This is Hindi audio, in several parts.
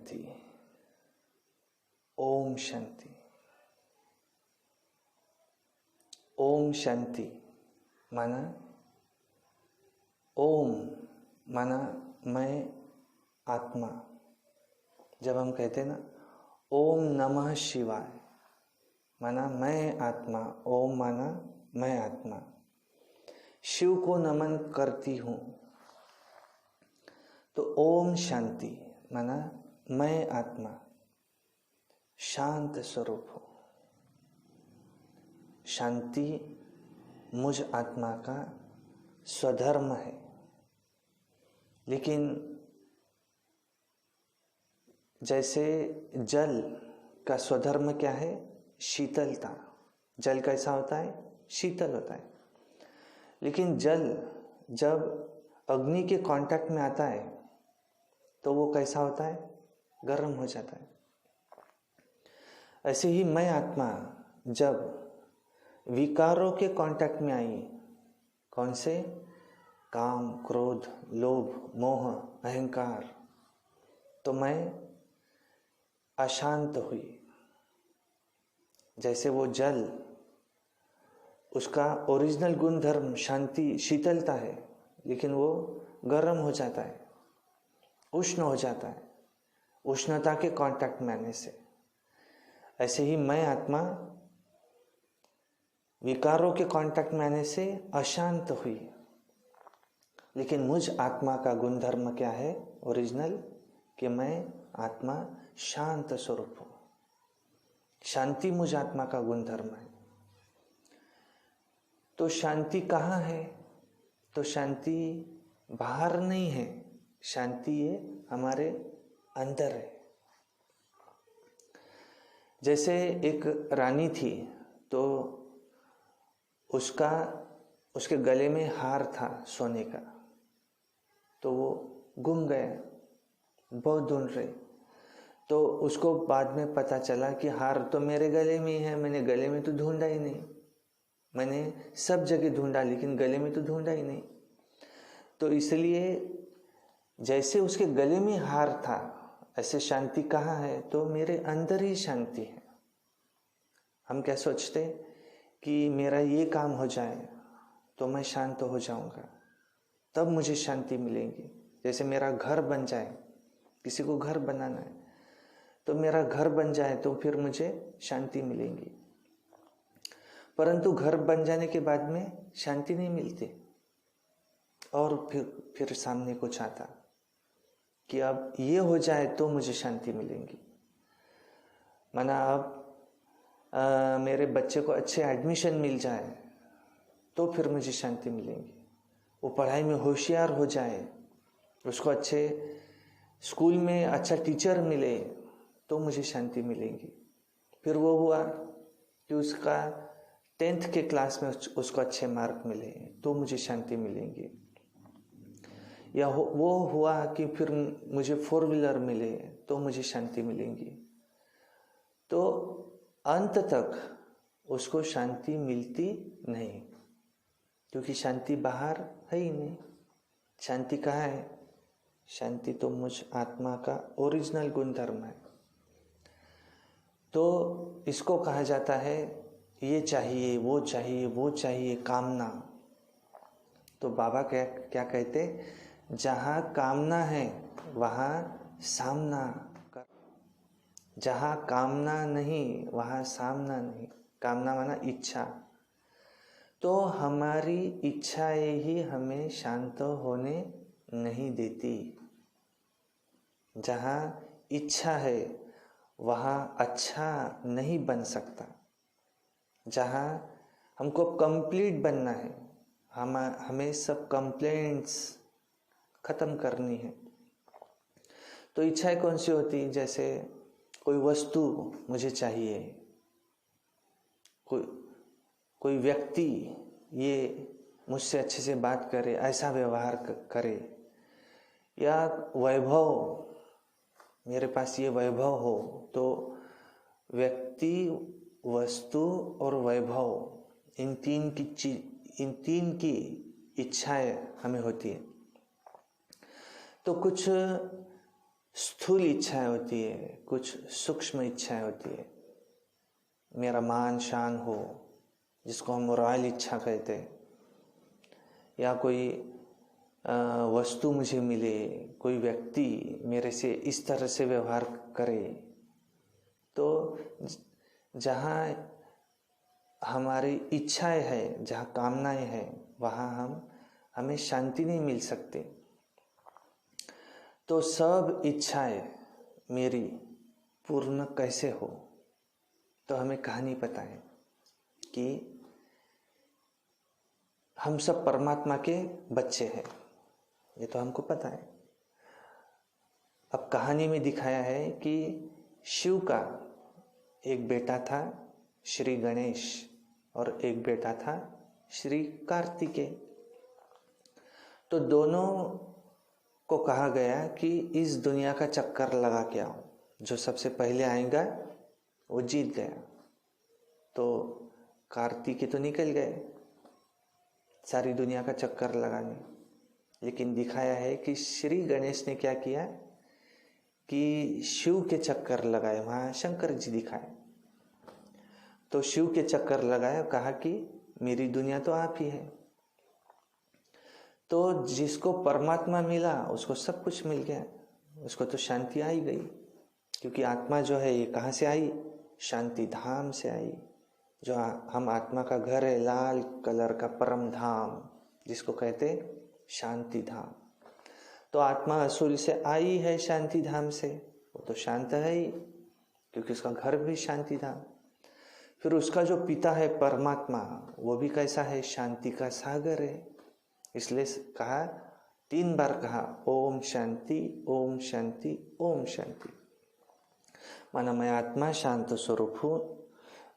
शांति, ओम शांति। ओम शांति माना ओम माना मैं आत्मा। जब हम कहते हैं ना ओम नमः शिवाय माना मैं आत्मा, ओम माना मैं आत्मा, शिव को नमन करती हूँ। तो ओम शांति माना मैं आत्मा शांत स्वरूप हूँ। शांति मुझ आत्मा का स्वधर्म है। लेकिन जैसे जल का स्वधर्म क्या है? शीतलता। जल कैसा होता है? शीतल होता है। लेकिन जल जब अग्नि के कांटेक्ट में आता है तो वो कैसा होता है? गर्म हो जाता है। ऐसे ही मैं आत्मा जब विकारों के कांटेक्ट में आई, कौन से? काम, क्रोध, लोभ, मोह, अहंकार, तो मैं अशांत हुई। जैसे वो जल, उसका ओरिजिनल गुण धर्म शांति शीतलता है, लेकिन वो गर्म हो जाता है, उष्ण हो जाता है उष्णता के कांटेक्ट में आने से। ऐसे ही मैं आत्मा विकारों के कांटेक्ट में आने से अशांत हुई। लेकिन मुझ आत्मा का गुण धर्म क्या है ओरिजिनल? कि मैं आत्मा शांत स्वरूप हूँ। शांति मुझ आत्मा का गुण धर्म है। तो शांति कहाँ है? तो शांति बाहर नहीं है, शांति ये हमारे अंदर है। जैसे एक रानी थी तो उसके गले में हार था सोने का, तो वो गुम गया, बहुत ढूंढ रहे। तो उसको बाद में पता चला कि हार तो मेरे गले में ही है, मैंने गले में तो ढूंढा ही नहीं। मैंने सब जगह ढूंढा लेकिन गले में तो ढूंढा ही नहीं। तो इसलिए जैसे उसके गले में हार था, ऐसे शांति कहाँ है? तो मेरे अंदर ही शांति है। हम क्या सोचते कि मेरा ये काम हो जाए तो मैं शांत हो जाऊंगा, तब मुझे शांति मिलेगी। जैसे मेरा घर बन जाए, किसी को घर बनाना है तो मेरा घर बन जाए तो फिर मुझे शांति मिलेगी। परंतु घर बन जाने के बाद में शांति नहीं मिलती, और फिर सामने कुछ आता कि अब ये हो जाए तो मुझे शांति मिलेगी। माना अब मेरे बच्चे को अच्छे एडमिशन मिल जाए तो फिर मुझे शांति मिलेगी। वो पढ़ाई में होशियार हो जाए, उसको अच्छे स्कूल में अच्छा टीचर मिले तो मुझे शांति मिलेगी। फिर वो हुआ कि उसका 10th के क्लास में उसको अच्छे मार्क मिले तो मुझे शांति मिलेगी। या वो हुआ कि फिर मुझे 4 व्हीलर मिले तो मुझे शांति मिलेगी। तो अंत तक उसको शांति मिलती नहीं, क्योंकि शांति बाहर है ही नहीं। शांति कहाँ है? शांति तो मुझ आत्मा का ओरिजिनल गुण धर्म है। तो इसको कहा जाता है ये चाहिए, वो चाहिए, वो चाहिए, कामना। तो बाबा क्या कहते? जहाँ कामना है वहाँ सामना कर। जहाँ कामना नहीं वहाँ सामना नहीं। कामना माना इच्छा। तो हमारी इच्छाएं ही हमें शांत होने नहीं देती। जहाँ इच्छा है वहाँ अच्छा नहीं बन सकता। जहाँ हमको कंप्लीट बनना है, हमें सब कंप्लेंट्स खत्म करनी है। तो इच्छाएं कौन सी होती? जैसे कोई वस्तु मुझे चाहिए, कोई व्यक्ति ये मुझसे अच्छे से बात करे, ऐसा व्यवहार करे, या वैभव, मेरे पास ये वैभव हो। तो व्यक्ति, वस्तु और वैभव, इन तीन की इच्छाएं हमें होती है। तो कुछ स्थूल इच्छाएं होती है, कुछ सूक्ष्म इच्छाएं होती है। मेरा मान शान हो, जिसको हम रॉयल इच्छा कहते हैं, या कोई वस्तु मुझे मिले, कोई व्यक्ति मेरे से इस तरह से व्यवहार करे। तो जहाँ हमारी इच्छाएं है, जहाँ कामनाएं हैं, वहाँ हमें शांति नहीं मिल सकती। तो सब इच्छाएं मेरी पूर्ण कैसे हो, तो हमें कहानी पता है कि हम सब परमात्मा के बच्चे हैं, ये तो हमको पता है। अब कहानी में दिखाया है कि शिव का एक बेटा था श्री गणेश और एक बेटा था श्री कार्तिकेय। तो दोनों को कहा गया कि इस दुनिया का चक्कर लगा के आओ, जो सबसे पहले आएगा वो जीत गया। तो कार्तिकेय तो निकल गए सारी दुनिया का चक्कर लगाने, लेकिन दिखाया है कि श्री गणेश ने क्या किया कि शिव के चक्कर लगाए। वहाँ शंकर जी दिखाए, तो शिव के चक्कर लगाए, कहा कि मेरी दुनिया तो आप ही है। तो जिसको परमात्मा मिला उसको सब कुछ मिल गया, उसको तो शांति आ ही गई, क्योंकि आत्मा जो है ये कहाँ से आई? शांति धाम से आई। जो हम आत्मा का घर है, लाल कलर का परम धाम, जिसको कहते शांति धाम। तो आत्मा असुर से आई है शांति धाम से, वो तो शांत है ही, क्योंकि उसका घर भी शांति धाम। फिर उसका जो पिता है परमात्मा, वो भी कैसा है? शांति का सागर है। इसलिए कहा, 3 बार कहा, ओम शांति, ओम शांति, ओम शांति। माना मैं आत्मा शांत स्वरूप हूँ,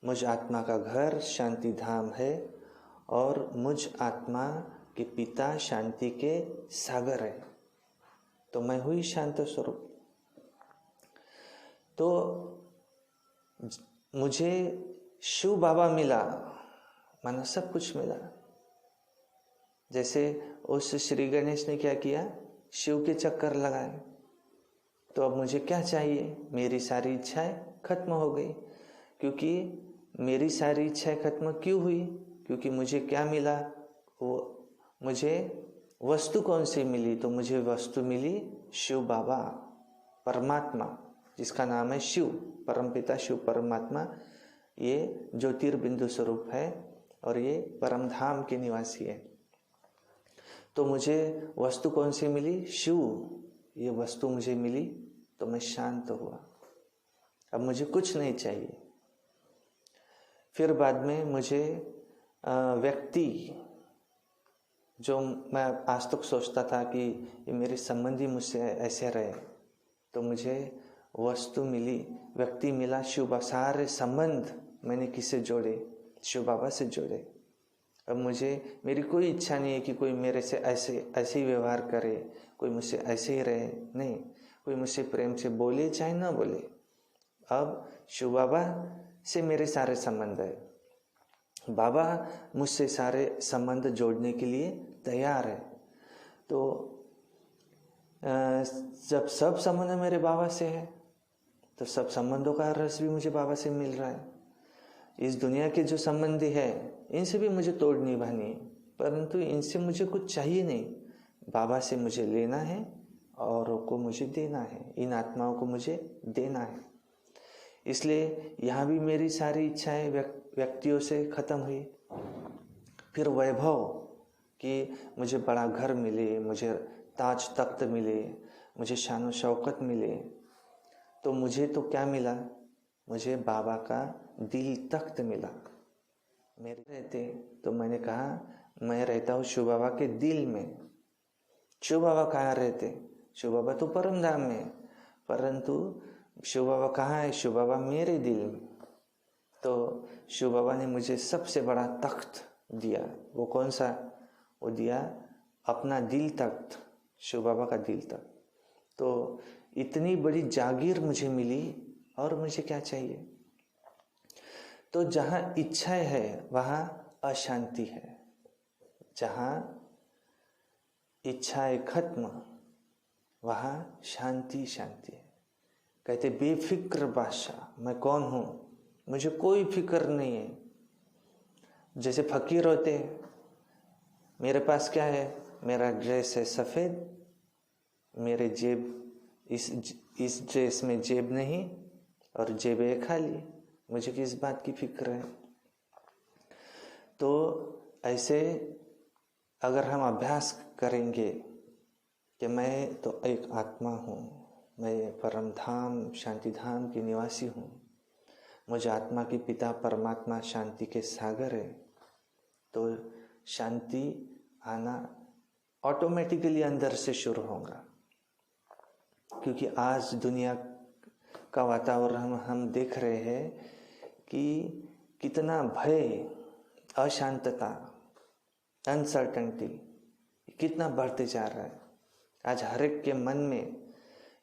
मुझ आत्मा का घर शांति धाम है, और मुझ आत्मा के पिता शांति के सागर है। तो मैं हुई शांत स्वरूप। तो मुझे शिव बाबा मिला, माना सब कुछ मिला। जैसे उस श्री गणेश ने क्या किया? शिव के चक्कर लगाए। तो अब मुझे क्या चाहिए? मेरी सारी इच्छाएं खत्म हो गई। क्योंकि मेरी सारी इच्छाएं खत्म क्यों हुई? क्योंकि मुझे क्या मिला? वो मुझे वस्तु कौन सी मिली? तो मुझे वस्तु मिली शिव बाबा, परमात्मा, जिसका नाम है शिव, परमपिता शिव परमात्मा। ये ज्योतिर्बिंदु स्वरूप है और ये परम धाम के निवासी है। तो मुझे वस्तु कौन सी मिली? शिव। ये वस्तु मुझे मिली तो मैं शांत हुआ। अब मुझे कुछ नहीं चाहिए। फिर बाद में मुझे व्यक्ति, जो मैं आज तक सोचता था कि ये मेरे संबंधी मुझसे ऐसे रहे, तो मुझे वस्तु मिली, व्यक्ति मिला, शिव बाबा। सारे संबंध मैंने किससे जोड़े? शिव बाबा से जोड़े। अब मुझे, मेरी कोई इच्छा नहीं है कि कोई मेरे से ऐसे ही व्यवहार करे, कोई मुझसे ऐसे ही रहे, नहीं। कोई मुझसे प्रेम से बोले चाहे ना बोले, अब शिव बाबा से मेरे सारे संबंध है। बाबा मुझसे सारे संबंध जोड़ने के लिए तैयार है। तो जब सब संबंध मेरे बाबा से है, तो सब संबंधों का रस भी मुझे बाबा से मिल रहा है। इस दुनिया के जो संबंधी है, इनसे भी मुझे तोड़ निभानी है, परंतु इनसे मुझे कुछ चाहिए नहीं। बाबा से मुझे लेना है, औरों को मुझे देना है, इन आत्माओं को मुझे देना है। इसलिए यहाँ भी मेरी सारी इच्छाएं व्यक्तियों से खत्म हुई। फिर वैभव, कि मुझे बड़ा घर मिले, मुझे ताज तख्त मिले, मुझे शान शौकत मिले। तो मुझे तो क्या मिला? मुझे बाबा का दिल तख्त मिला। मेरे रहते, तो मैंने कहा मैं रहता हूँ शिव बाबा के दिल में। शिव बाबा कहाँ रहते? शिव बाबा तो परम धाम में, परंतु शिव बाबा कहाँ है? शिव बाबा मेरे दिल में। तो शिव बाबा ने मुझे सबसे बड़ा तख्त दिया। वो कौन सा? वो दिया अपना दिल तख्त, शिव बाबा का दिल तख्त। तो इतनी बड़ी जागीर मुझे मिली, और मुझे क्या चाहिए? तो जहाँ इच्छाएं है वहाँ अशांति है। जहाँ इच्छाएं खत्म वहाँ शांति शांति है। कहते बेफिक्र बादशाह, मैं कौन हूँ, मुझे कोई फिक्र नहीं है। जैसे फकीर होते हैं, मेरे पास क्या है, मेरा ड्रेस है सफ़ेद, मेरे जेब इस ड्रेस में जेब नहीं और जेबें खाली, मुझे किस बात की फिक्र है। तो ऐसे अगर हम अभ्यास करेंगे कि मैं तो एक आत्मा हूँ, मैं परम धाम शांति धाम की निवासी हूँ, मुझे आत्मा की पिता परमात्मा शांति के सागर है, तो शांति आना ऑटोमेटिकली अंदर से शुरू होगा। क्योंकि आज दुनिया का वातावरण हम देख रहे हैं कि कितना भय, अशांतता, अनसर्टेनिटी कितना बढ़ते जा रहा है। आज हर एक के मन में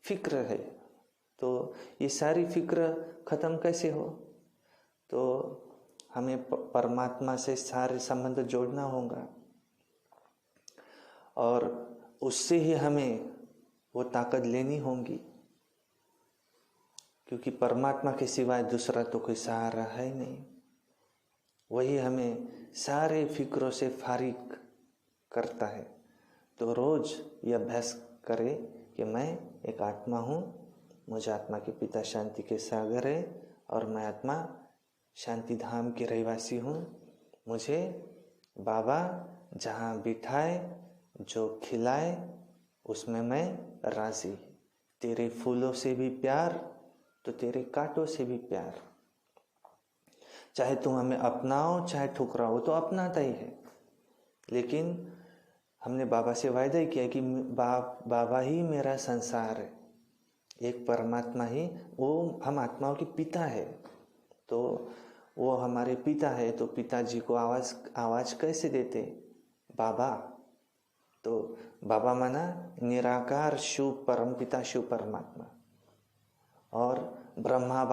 फिक्र है, तो ये सारी फिक्र ख़त्म कैसे हो, तो हमें परमात्मा से सारे संबंध जोड़ना होगा और उससे ही हमें वो ताकत लेनी होगी। क्योंकि परमात्मा के सिवाय दूसरा तो कोई सहारा है नहीं। वही हमें सारे फिक्रों से फारिग करता है। तो रोज़ ये अभ्यास करें कि मैं एक आत्मा हूँ, मुझे आत्मा के पिता शांति के सागर है और मैं आत्मा शांति धाम के रहवासी हूँ। मुझे बाबा जहाँ बिठाए, जो खिलाए, उसमें मैं राज़ी। तेरे फूलों से भी प्यार तो तेरे कांटों से भी प्यार। चाहे तुम हमें अपनाओ चाहे ठुकराओ, तो अपनाता ही है। लेकिन हमने बाबा से वायदा किया कि बाबा ही मेरा संसार है, एक परमात्मा ही, वो हम आत्माओं के पिता है। तो वो हमारे पिता है, तो पिताजी को आवाज़ कैसे देते, बाबा। तो बाबा माना निराकार शिव परम पिता, शिव परमात्मा। और ब्रह्मा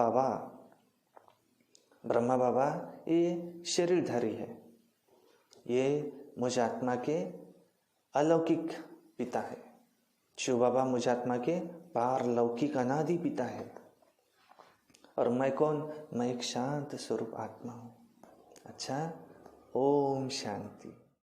बाबा ये शरीरधारी है, ये मुझ आत्मा के अलौकिक पिता है। शिव बाबा मुझ आत्मा के पारलौकिक अनादि पिता है। और मैं कौन, मैं एक शांत स्वरूप आत्मा हूँ। अच्छा, ओम शांति।